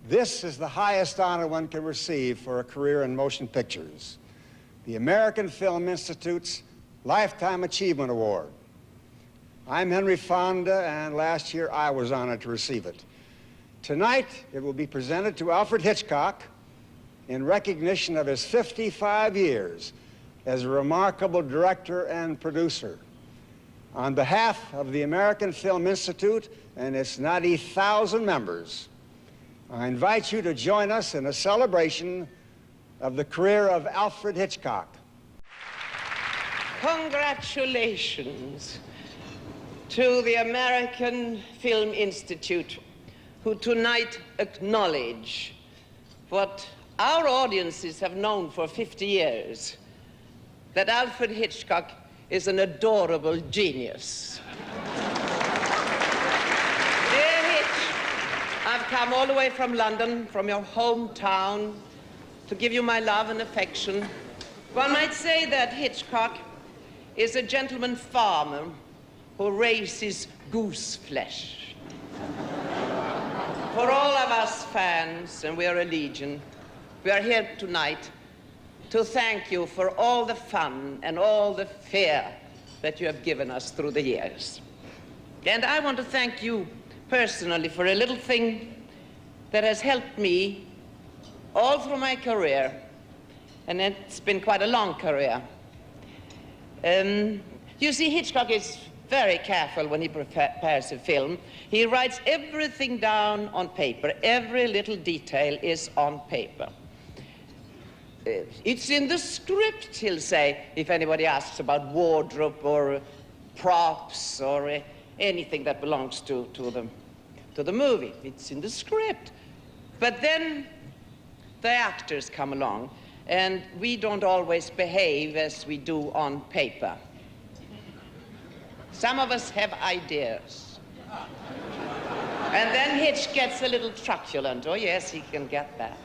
This is the highest honor one can receive for a career in motion pictures, the American Film Institute's Lifetime Achievement Award. I'm Henry Fonda, and last year I was honored to receive it. Tonight, it will be presented to Alfred Hitchcock in recognition of his 55 years as a remarkable director and producer. On behalf of the American Film Institute and its 90,000 members, I invite you to join us in a celebration of the career of Alfred Hitchcock. Congratulations to the American Film Institute, who tonight acknowledge what our audiences have known for 50 years, that Alfred Hitchcock is an adorable genius. Dear Hitch, I've come all the way from London, from your hometown, to give you my love and affection. One might say that Hitchcock is a gentleman farmer who raises goose flesh. For all of us fans, and we are a legion, we are here tonight to thank you for all the fun and all the fear that you have given us through the years. And I want to thank you personally for a little thing that has helped me all through my career, and it's been quite a long career. You see, Hitchcock is very careful when he prepares a film. He writes everything down on paper. Every little detail is on paper. It's in the script, he'll say, if anybody asks about wardrobe or props or anything that belongs to the movie. It's in the script. But then the actors come along, and we don't always behave as we do on paper. Some of us have ideas. And then Hitch gets a little truculent. Oh, yes, he can get that.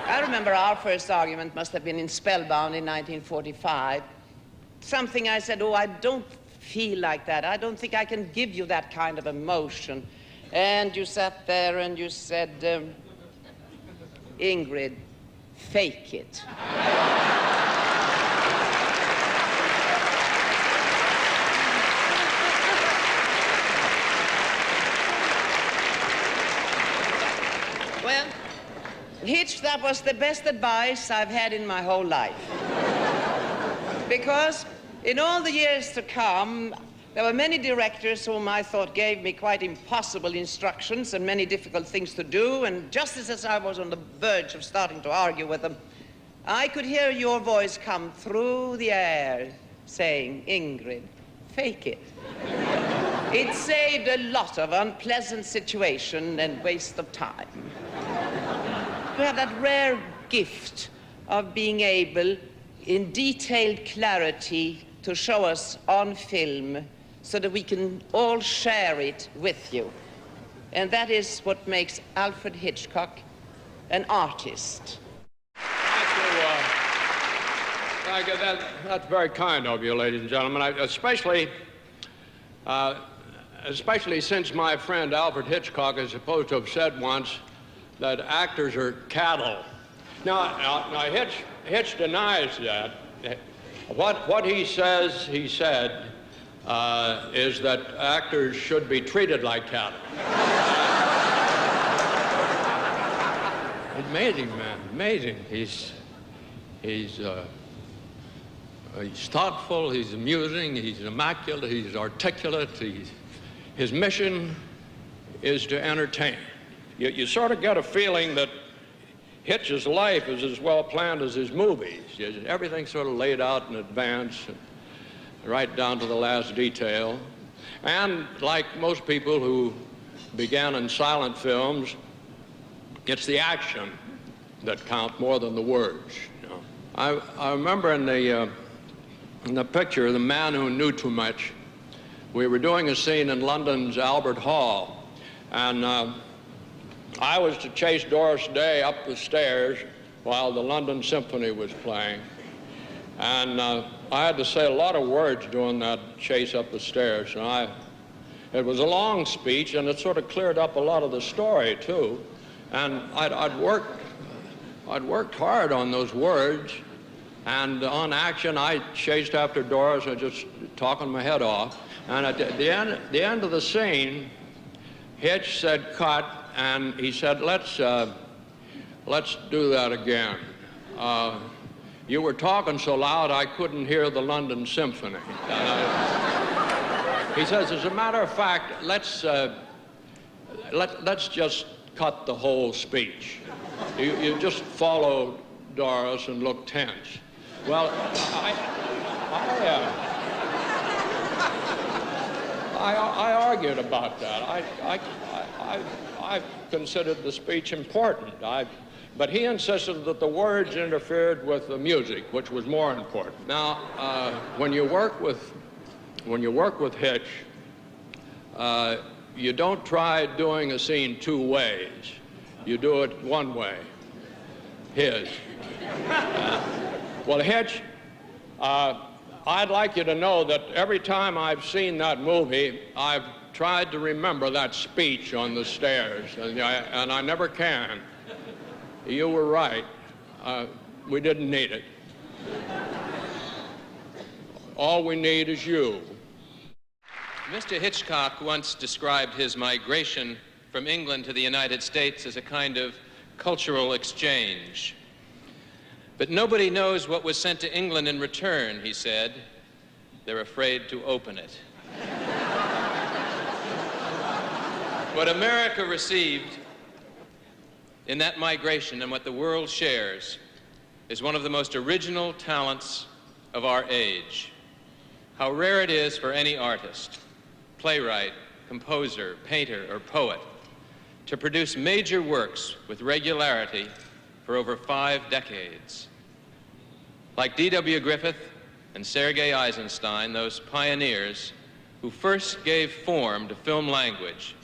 I remember our first argument must have been in Spellbound in 1945. Something I said, oh, I don't feel like that. I don't think I can give you that kind of emotion. And you sat there and you said, Ingrid, fake it. Well, Hitch, that was the best advice I've had in my whole life. Because in all the years to come, there were many directors whom I thought gave me quite impossible instructions and many difficult things to do, and just as I was on the verge of starting to argue with them, I could hear your voice come through the air saying, Ingrid, fake it. It saved a lot of unpleasant situation and waste of time. We have that rare gift of being able, in detailed clarity, to show us on film so that we can all share it with you. And that is what makes Alfred Hitchcock an artist. That's very kind of you, ladies and gentlemen. Especially since my friend Alfred Hitchcock is supposed to have said once that actors are cattle. Now Hitch denies that. What he says, he said, is that actors should be treated like cattle. Amazing, man, amazing. He's thoughtful, he's amusing, he's immaculate, he's articulate. His mission is to entertain. You sort of get a feeling that Hitch's life is as well planned as his movies. Everything's sort of laid out in advance, right down to the last detail. And like most people who began in silent films, it's the action that counts more than the words. You know? I remember in the picture, The Man Who Knew Too Much, we were doing a scene in London's Albert Hall, and I was to chase Doris Day up the stairs while the London Symphony was playing. And I had to say a lot of words during that chase up the stairs. And it was a long speech, and it sort of cleared up a lot of the story, too. And I'd worked hard on those words, and on action I chased after Doris and just talking my head off. And at the end of the scene, Hitch said cut, and he said, let's do that again. You were talking so loud I couldn't hear the London Symphony. He says, as a matter of fact, let's just cut the whole speech. You just follow Doris and look tense. Well, I argued about that. I considered the speech important. But he insisted that the words interfered with the music, which was more important. Now, when you work with Hitch, you don't try doing a scene two ways. You do it one way, his. Well, Hitch, I'd like you to know that every time I've seen that movie, I've tried to remember that speech on the stairs, and I never can. You were right. We didn't need it. All we need is you. Mr. Hitchcock once described his migration from England to the United States as a kind of cultural exchange. But nobody knows what was sent to England in return, he said. They're afraid to open it. What America received in that migration and what the world shares is one of the most original talents of our age. How rare it is for any artist, playwright, composer, painter, or poet to produce major works with regularity for over 5 decades. Like D.W. Griffith and Sergei Eisenstein, those pioneers who first gave form to film language,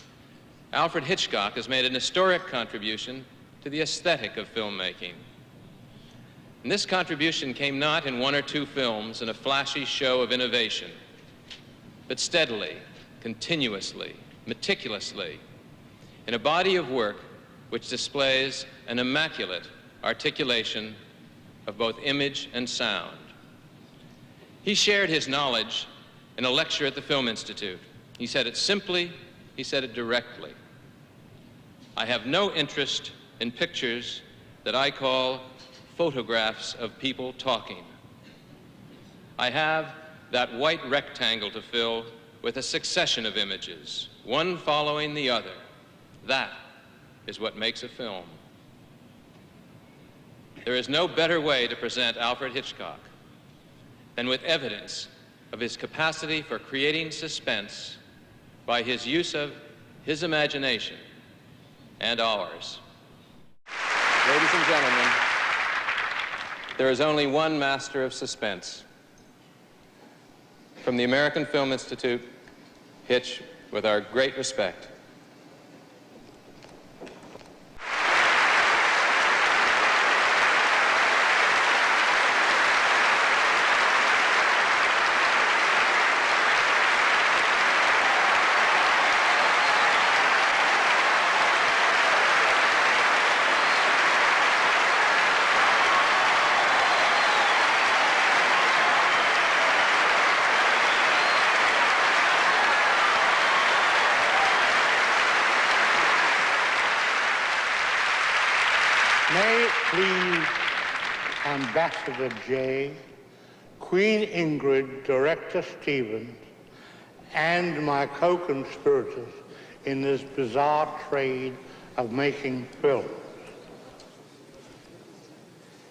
Alfred Hitchcock has made an historic contribution to the aesthetic of filmmaking. And this contribution came not in 1 or 2 films in a flashy show of innovation, but steadily, continuously, meticulously, in a body of work which displays an immaculate articulation of both image and sound. He shared his knowledge in a lecture at the Film Institute. He said it simply, he said it directly. I have no interest in pictures that I call photographs of people talking. I have that white rectangle to fill with a succession of images, one following the other. That is what makes a film. There is no better way to present Alfred Hitchcock than with evidence of his capacity for creating suspense by his use of his imagination and ours. Ladies and gentlemen, there is only one master of suspense. From the American Film Institute, Hitch, with our great respect. May it please Ambassador J, Queen Ingrid, Director Stevens, and my co-conspirators in this bizarre trade of making films.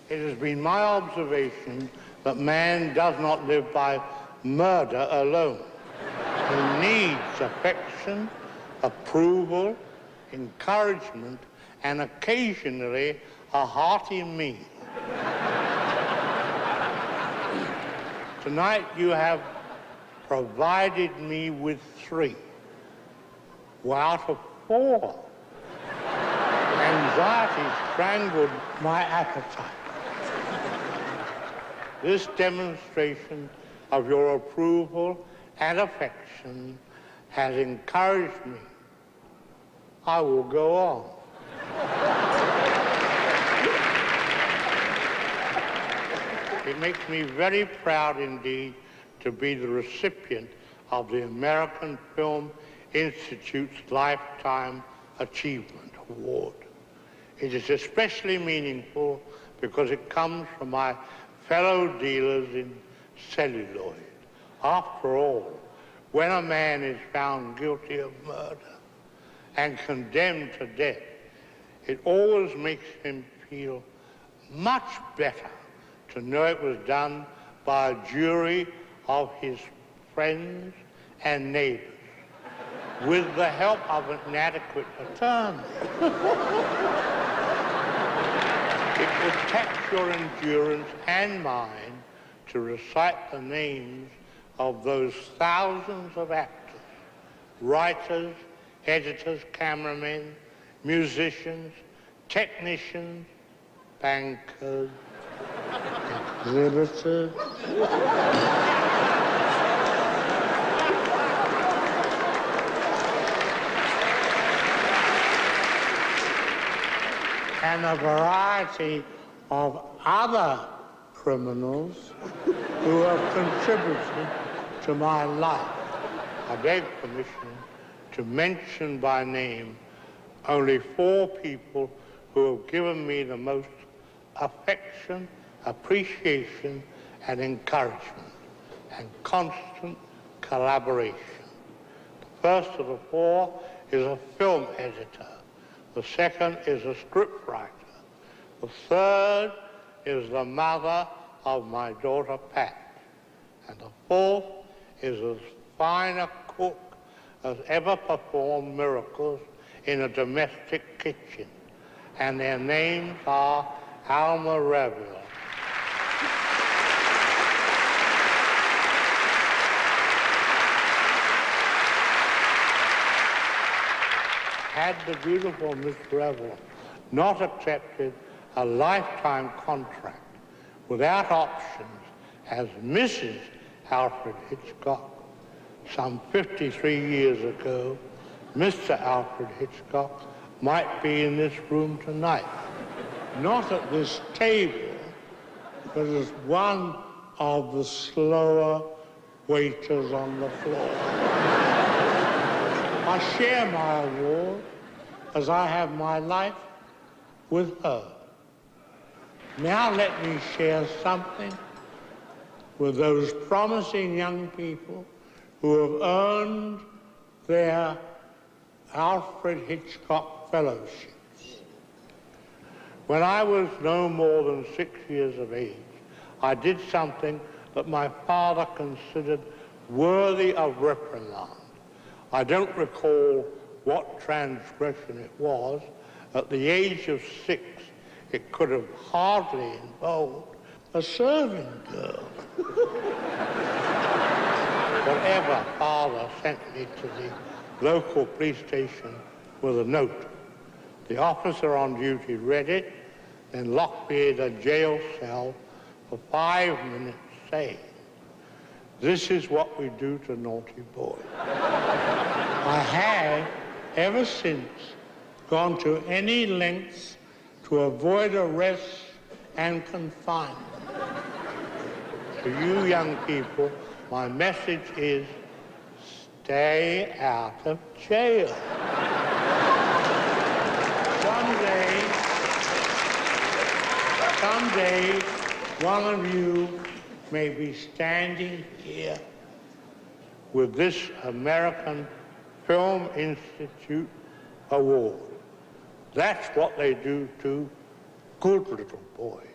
It has been my observation that man does not live by murder alone. He needs affection, approval, encouragement, and occasionally a hearty meal. Tonight you have provided me with 3. Well, out of 4. Anxiety strangled my appetite. This demonstration of your approval and affection has encouraged me. I will go on. It makes me very proud indeed to be the recipient of the American Film Institute's Lifetime Achievement Award. It is especially meaningful because it comes from my fellow dealers in celluloid. After all, when a man is found guilty of murder and condemned to death, it always makes him feel much better to know it was done by a jury of his friends and neighbors with the help of an inadequate attorney. It will tax your endurance and mine to recite the names of those thousands of actors, writers, editors, cameramen, musicians, technicians, bankers, exhibitors, and a variety of other criminals who have contributed to my life. I beg permission to mention by name only 4 people who have given me the most affection, appreciation, and encouragement, and constant collaboration. The first of the 4 is a film editor. The second is a scriptwriter. The third is the mother of my daughter Pat. And the 4th is as fine a cook as ever performed miracles in a domestic kitchen. And their names are Alma Revel, had the beautiful Miss Revel not accepted a lifetime contract without options as Mrs. Alfred Hitchcock some 53 years ago, Mr. Alfred Hitchcock might be in this room tonight. Not at this table, but as one of the slower waiters on the floor. I share my award, as I have my life, with her. Now let me share something with those promising young people who have earned their Alfred Hitchcock fellowships. When I was no more than 6 years of age, I did something that my father considered worthy of reprimand. I don't recall what transgression it was. At the age of 6, it could have hardly involved a serving girl. Whatever, father sent me to the local police station with a note. The officer on duty read it, then locked me in a jail cell for 5 minutes, saying, "This is what we do to naughty boys." I have, ever since, gone to any lengths to avoid arrest and confinement. To you young people, my message is, stay out of jail. Someday, one of you may be standing here with this American Film Institute award. That's what they do to good little boys.